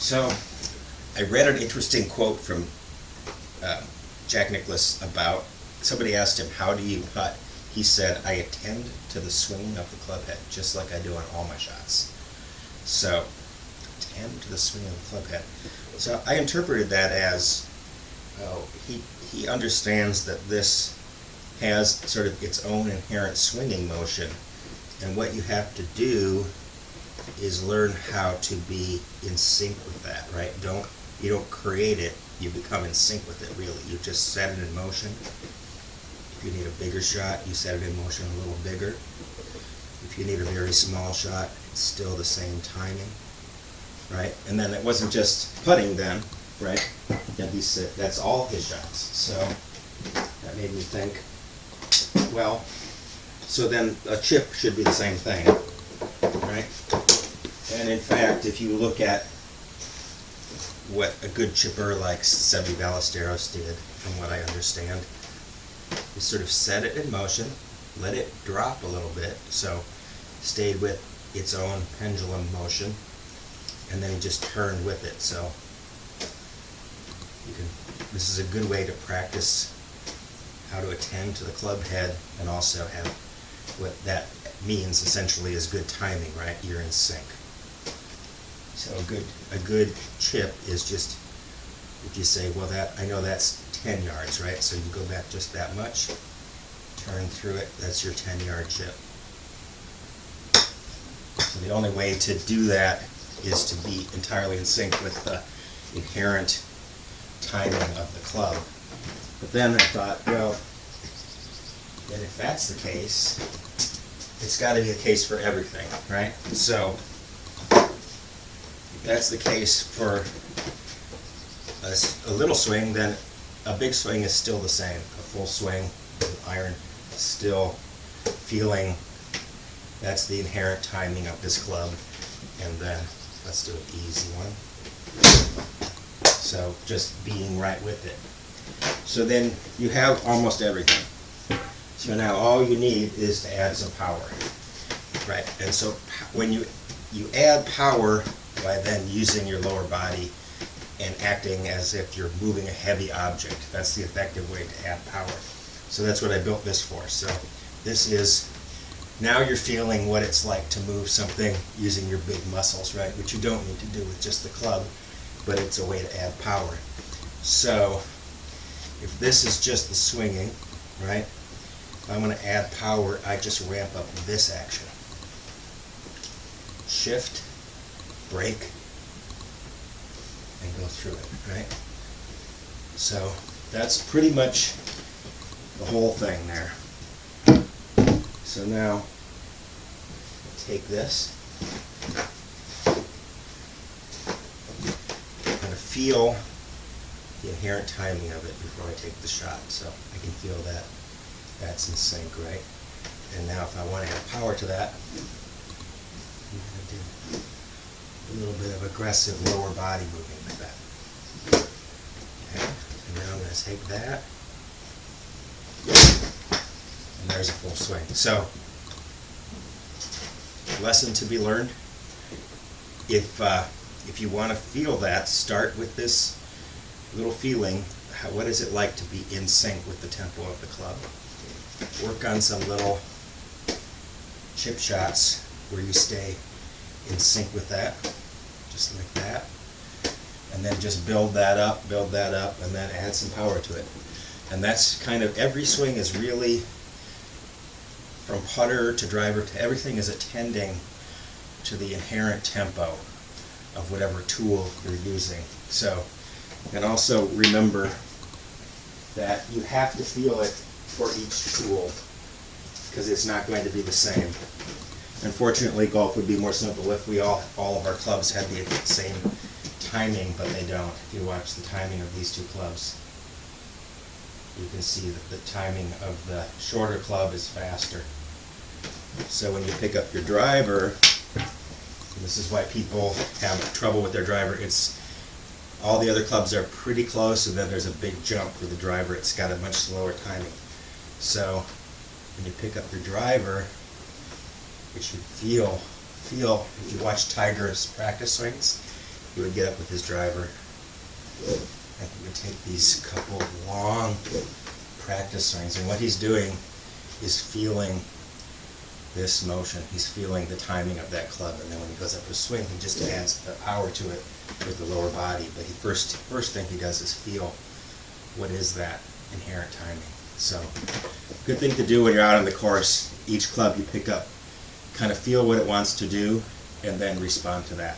So I read an interesting quote from Jack Nicklaus about, somebody asked him, how do you putt? He said, I attend to the swinging of the club head, just like I do on all my shots. So, attend to the swinging of the club head. So I interpreted that as, he understands that this has sort of its own inherent swinging motion, and what you have to do is learn how to be in sync with that, right? You don't create it, you become in sync with it, really. You just set it in motion. If you need a bigger shot, you set it in motion a little bigger. If you need a very small shot, it's still the same timing, right? And then it wasn't just putting then, right? That's all his shots. So that made me think, well, so then a chip should be the same thing, right? And in fact, if you look at what a good chipper like Seve Ballesteros did, from what I understand, he sort of set it in motion, let it drop a little bit, so stayed with its own pendulum motion, and then he just turned with it. So this is a good way to practice how to attend to the club head, and also have what that means essentially is good timing, right? You're in sync. So a good chip is just, if you say, well, I know that's 10 yards, right? So you go back just that much, turn through it, that's your 10-yard chip. So the only way to do that is to be entirely in sync with the inherent timing of the club. But then I thought, well, then if that's the case, it's got to be the case for everything, right? So if that's the case for a little swing, then a big swing is still the same. A full swing with iron, still feeling that's the inherent timing of this club. And then let's do an easy one. So just being right with it. So then you have almost everything. So now all you need is to add some power, right? And so when you add power by then using your lower body and acting as if you're moving a heavy object, that's the effective way to add power. So that's what I built this for. So this is, now you're feeling what it's like to move something using your big muscles, right? Which you don't need to do with just the club, but it's a way to add power. So if this is just the swinging, right? If I want to add power, I just ramp up this action. Shift, break, and go through it, right? So that's pretty much the whole thing there. So now, take this. I'm going to feel the inherent timing of it before I take the shot, so I can feel that that's in sync, right? And now if I want to add power to that, I'm going to do a little bit of aggressive lower body moving with that. Okay, so now I'm going to take that, and there's a full swing. So, lesson to be learned. If you want to feel that, start with this little feeling. What is it like to be in sync with the tempo of the club? Work on some little chip shots where you stay in sync with that, just like that. And then just build that up, and then add some power to it. And that's kind of, every swing is really, from putter to driver to everything, is attending to the inherent tempo of whatever tool you're using. So, and also remember that you have to feel it for each tool, because it's not going to be the same. Unfortunately, golf would be more simple if we all of our clubs had the same timing, but they don't. If you watch the timing of these two clubs, you can see that the timing of the shorter club is faster. So when you pick up your driver, this is why people have trouble with their driver. It's all the other clubs are pretty close, and then there's a big jump for the driver. It's got a much slower timing. So when you pick up your driver, it should feel, if you watch Tiger's practice swings, he would get up with his driver, and he would take these couple long practice swings, and what he's doing is feeling this motion. He's feeling the timing of that club, and then when he goes up to swing, he just adds the power to it with the lower body. But he first thing he does is feel what is that inherent timing. So, good thing to do when you're out on the course. Each club you pick up, kind of feel what it wants to do, and then respond to that.